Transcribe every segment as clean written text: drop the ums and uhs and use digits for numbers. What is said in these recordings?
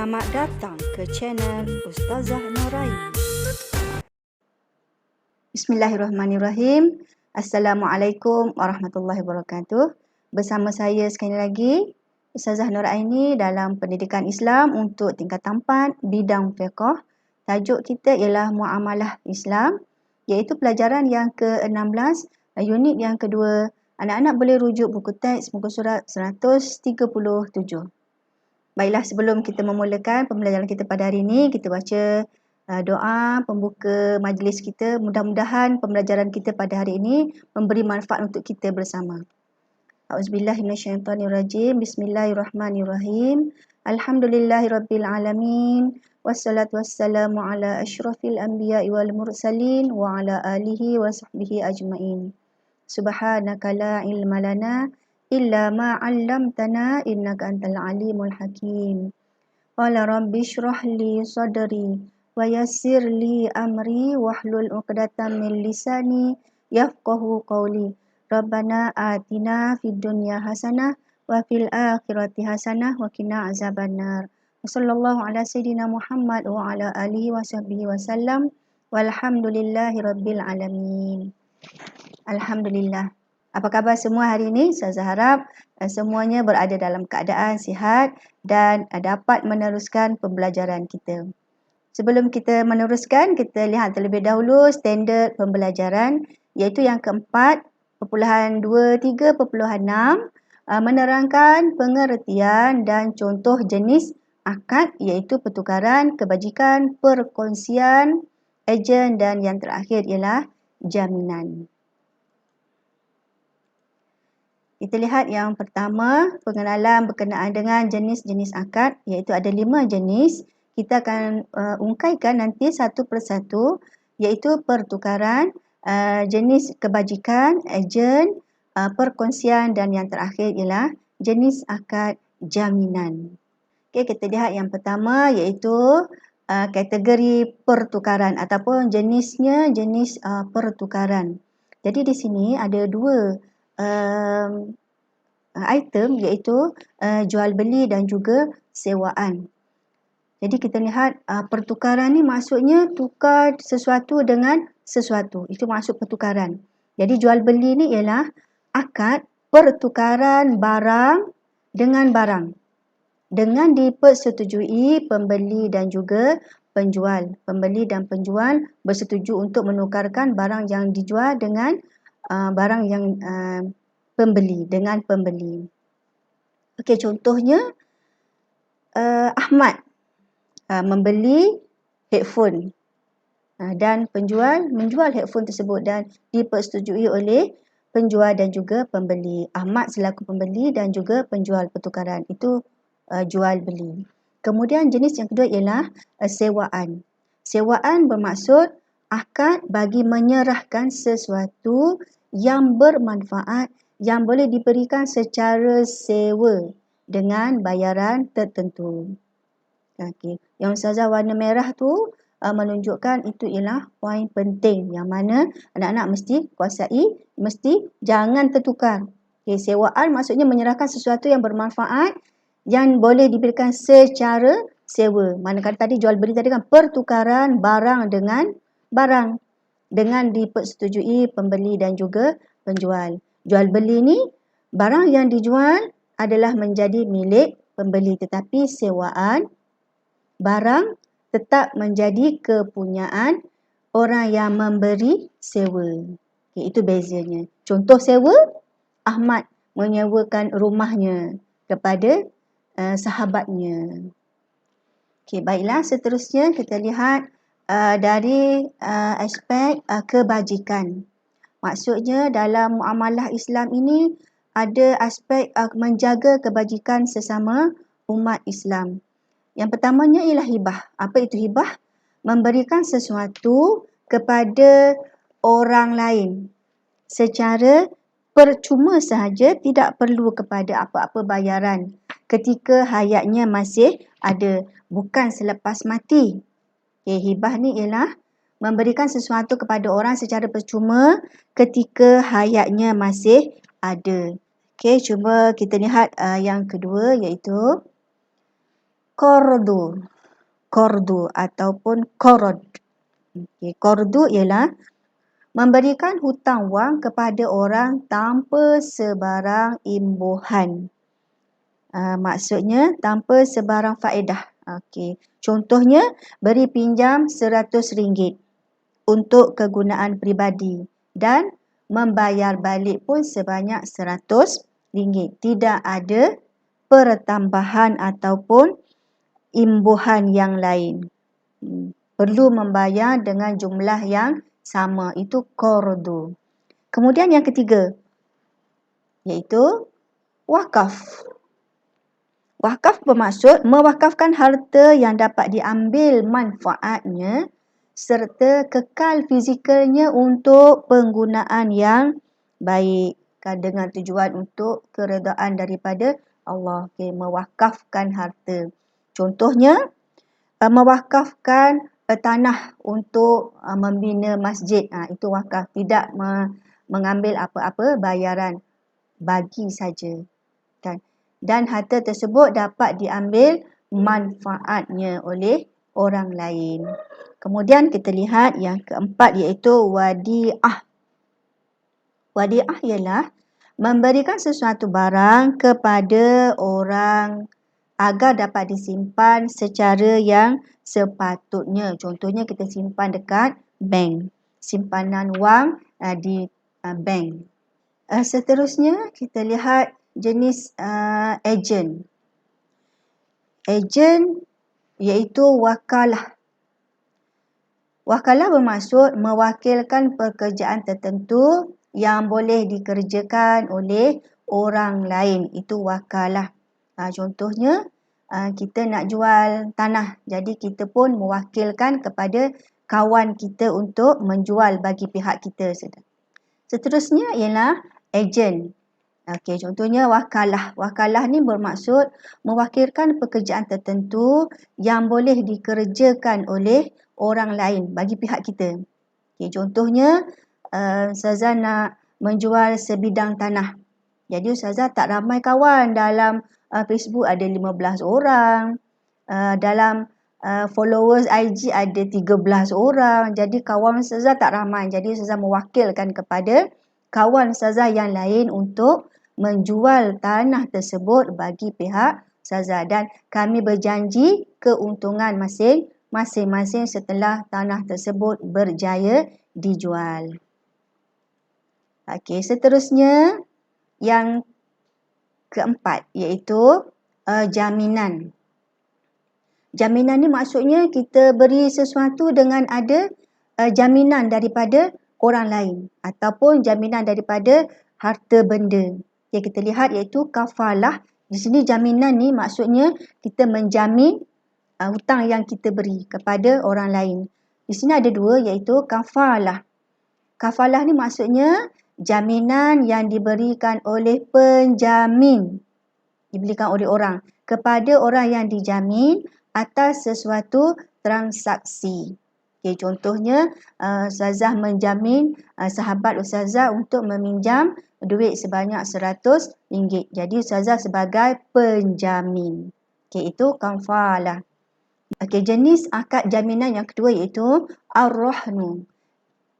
Selamat datang ke channel Ustazah Noraini. Bismillahirrahmanirrahim. Assalamualaikum warahmatullahi wabarakatuh. Bersama saya sekali lagi, Ustazah Noraini dalam pendidikan Islam untuk tingkatan 4 bidang fiqh. Tajuk kita ialah Muamalah Islam, iaitu pelajaran yang ke-16, unit yang kedua. Anak-anak boleh rujuk buku teks muka surat 137. Baiklah, sebelum kita memulakan pembelajaran kita pada hari ini, kita baca doa pembuka majlis kita. Mudah-mudahan pembelajaran kita pada hari ini memberi manfaat untuk kita bersama. A'udzubillahi minasyaitonirrajim. Bismillahirrahmanirrahim. Alhamdulillahirabbil alamin. Wassalatu wassalamu ala asyrafil anbiya'i wal mursalin wa ala alihi wa sahbihi ajmain. Subhanaka la ilma lana illa ma 'allamtana innaka antal alimul hakim. Qala rabbi shrah li sadri wa yassir li amri wahlul 'uqdatam min lisani yafqahu qawli. Rabbana atina fid dunya hasanah wa fil akhirati hasanah wa qina azabannar. Wassallallahu ala sayidina Muhammad wa ala alihi wa sahbihi wasallam. Walhamdulillahi rabbil alamin. Alhamdulillah. Apa khabar semua hari ini? Saya harap semuanya berada dalam keadaan sihat dan dapat meneruskan pembelajaran kita. Sebelum kita meneruskan, kita lihat terlebih dahulu standard pembelajaran, iaitu yang keempat, 4.23.6, menerangkan pengertian dan contoh jenis akad, iaitu pertukaran, kebajikan, perkongsian, ejen, dan yang terakhir ialah jaminan. Kita lihat yang pertama, pengenalan berkenaan dengan jenis-jenis akad, iaitu ada 5 jenis. Kita akan ungkaikan nanti satu persatu, iaitu pertukaran, jenis kebajikan, ejen, perkongsian, dan yang terakhir ialah jenis akad jaminan. Okey, kita lihat yang pertama, iaitu kategori pertukaran ataupun jenisnya jenis pertukaran. Jadi di sini ada dua item, iaitu jual beli dan juga sewaan. Jadi kita lihat pertukaran ni maksudnya tukar sesuatu dengan sesuatu. Itu maksud pertukaran. Jadi jual beli ni ialah akad pertukaran barang dengan barang, dengan dipersetujui pembeli dan juga penjual. Pembeli dan penjual bersetuju untuk menukarkan barang yang dijual dengan barang yang pembeli, dengan pembeli. Okey, contohnya Ahmad membeli headphone dan penjual menjual headphone tersebut dan dipersetujui oleh penjual dan juga pembeli. Ahmad selaku pembeli dan juga penjual pertukaran. Itu jual beli. Kemudian jenis yang kedua ialah sewaan. Sewaan bermaksud akad bagi menyerahkan sesuatu yang bermanfaat yang boleh diberikan secara sewa dengan bayaran tertentu. Okey, yang Ustazah warna merah tu menunjukkan itu ialah poin penting yang mana anak-anak mesti kuasai, mesti jangan tertukar. Okey, sewaan maksudnya menyerahkan sesuatu yang bermanfaat yang boleh diberikan secara sewa. Manakala tadi jual beli tadi kan pertukaran barang dengan barang, dengan dipersetujui pembeli dan juga penjual. Jual beli ni barang yang dijual adalah menjadi milik pembeli, tetapi sewaan barang tetap menjadi kepunyaan orang yang memberi sewa. Okay, itu bezanya. Contoh sewa, Ahmad menyewakan rumahnya kepada sahabatnya. Okay, baiklah, seterusnya kita lihat dari aspek kebajikan. Maksudnya dalam muamalah Islam ini ada aspek menjaga kebajikan sesama umat Islam. Yang pertamanya ialah hibah. Apa itu hibah? Memberikan sesuatu kepada orang lain secara percuma sahaja, tidak perlu kepada apa-apa bayaran ketika hayatnya masih ada, bukan selepas mati. Okay, hibah ni ialah memberikan sesuatu kepada orang secara percuma ketika hayatnya masih ada. Okey, cuba kita lihat yang kedua, iaitu Kordu ataupun korod. Kordu ialah memberikan hutang wang kepada orang tanpa sebarang imbuhan. Maksudnya tanpa sebarang faedah. Contohnya, beri pinjam RM100 untuk kegunaan peribadi dan membayar balik pun sebanyak RM100. Tidak ada pertambahan ataupun imbuhan yang lain. Perlu membayar dengan jumlah yang sama. Itu kordu. Kemudian yang ketiga, iaitu wakaf. Wakaf bermaksud mewakafkan harta yang dapat diambil manfaatnya serta kekal fizikalnya untuk penggunaan yang baik dengan tujuan untuk keredaan daripada Allah. Mewakafkan harta. Contohnya, mewakafkan tanah untuk membina masjid. Itu wakaf. Tidak mengambil apa-apa bayaran. Bagi saja. Dan harta tersebut dapat diambil manfaatnya oleh orang lain. Kemudian kita lihat yang keempat iaitu wadi'ah. Wadi'ah ialah memberikan sesuatu barang kepada orang agar dapat disimpan secara yang sepatutnya. Contohnya kita simpan dekat bank. Simpanan wang di bank. Seterusnya kita lihat jenis ejen. Ejen iaitu wakalah. Wakalah bermaksud mewakilkan pekerjaan tertentu yang boleh dikerjakan oleh orang lain. Itu wakalah. Contohnya, kita nak jual tanah. Jadi kita pun mewakilkan kepada kawan kita untuk menjual bagi pihak kita. Seterusnya ialah ejen. Contohnya wakalah. Wakalah ni bermaksud mewakilkan pekerjaan tertentu yang boleh dikerjakan oleh orang lain bagi pihak kita. Contohnya, Ustazah nak menjual sebidang tanah. Jadi Ustazah tak ramai kawan. Dalam Facebook ada 15 orang. Dalam followers IG ada 13 orang. Jadi kawan Ustazah tak ramai. Jadi Ustazah mewakilkan kepada kawan Ustazah yang lain untuk menjual tanah tersebut bagi pihak Ustazah. Dan kami berjanji keuntungan masing-masing setelah tanah tersebut berjaya dijual. Seterusnya yang keempat iaitu jaminan. Jaminan ni maksudnya kita beri sesuatu dengan ada jaminan daripada orang lain ataupun jaminan daripada harta benda. Yang kita lihat iaitu kafalah. Di sini jaminan ni maksudnya kita menjamin hutang yang kita beri kepada orang lain. Di sini ada dua iaitu kafalah. Kafalah ni maksudnya jaminan yang diberikan oleh penjamin. Diberikan oleh orang kepada orang yang dijamin atas sesuatu transaksi. Contohnya, Ustazah menjamin sahabat Ustazah untuk meminjam duit sebanyak RM100. Jadi Ustazah sebagai penjamin. Itu kafalah. Jenis akad jaminan yang kedua iaitu ar-rahnu.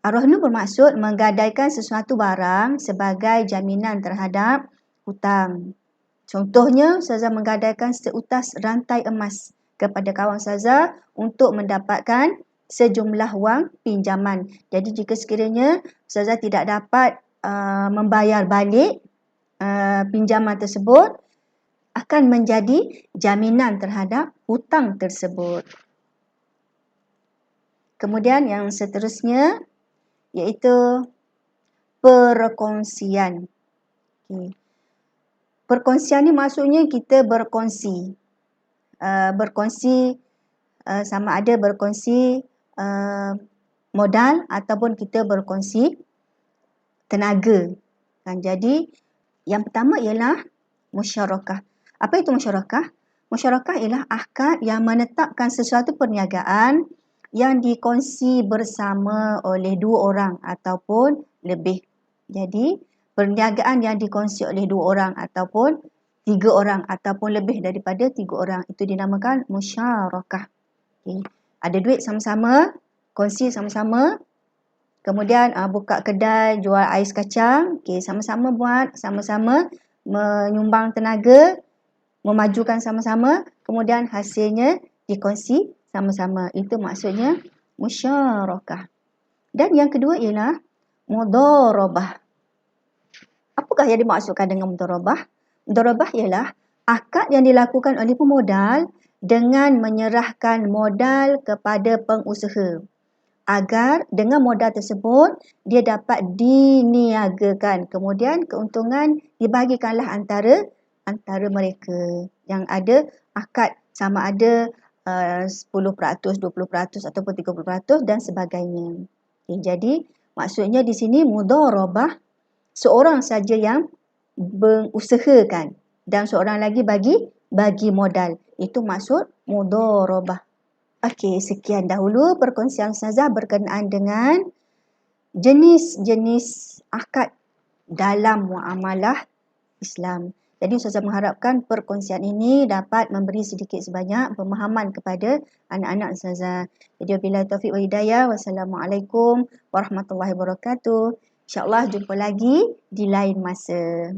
Ar-rahnu bermaksud menggadaikan sesuatu barang sebagai jaminan terhadap hutang. Contohnya, Ustazah menggadaikan seutas rantai emas kepada kawan Ustazah untuk mendapatkan sejumlah wang pinjaman. Jadi jika sekiranya Ustazah tidak dapat membayar balik pinjaman tersebut, akan menjadi jaminan terhadap hutang tersebut. Kemudian yang seterusnya iaitu perkongsian. Perkongsian ni maksudnya kita berkongsi. Berkongsi sama ada berkongsi modal ataupun kita berkongsi tenaga. Jadi yang pertama ialah musyarakah. Apa itu musyarakah? Musyarakah ialah akad yang menetapkan sesuatu perniagaan yang dikongsi bersama oleh dua orang ataupun lebih. Jadi perniagaan yang dikongsi oleh dua orang ataupun 3 orang ataupun lebih daripada 3 orang. Itu dinamakan musyarakah. Okay. Ada duit sama-sama, kongsi sama-sama. Kemudian buka kedai jual ais kacang. Okay. Sama-sama buat, sama-sama menyumbang tenaga, memajukan sama-sama. Kemudian hasilnya dikongsi sama-sama. Itu maksudnya musyarakah. Dan yang kedua ialah mudharabah. Apakah yang dimaksudkan dengan mudharabah? Mudharabah ialah akad yang dilakukan oleh pemodal dengan menyerahkan modal kepada pengusaha agar dengan modal tersebut dia dapat diniagakan. Kemudian keuntungan dibahagikanlah antara mereka yang ada akad sama ada 10%, 20% ataupun 30% dan sebagainya. Okay, jadi maksudnya di sini mudharabah seorang saja yang mengusahakan dan seorang lagi bagi modal. Itu maksud mudharabah. Okey, sekian dahulu perkongsian Ustazah berkenaan dengan jenis-jenis akad dalam muamalah Islam. Jadi Ustazah mengharapkan perkongsian ini dapat memberi sedikit sebanyak pemahaman kepada anak-anak Ustazah. Jadi wabillahi taufiq wa hidayah. Wassalamualaikum warahmatullahi wabarakatuh. InsyaAllah jumpa lagi di lain masa.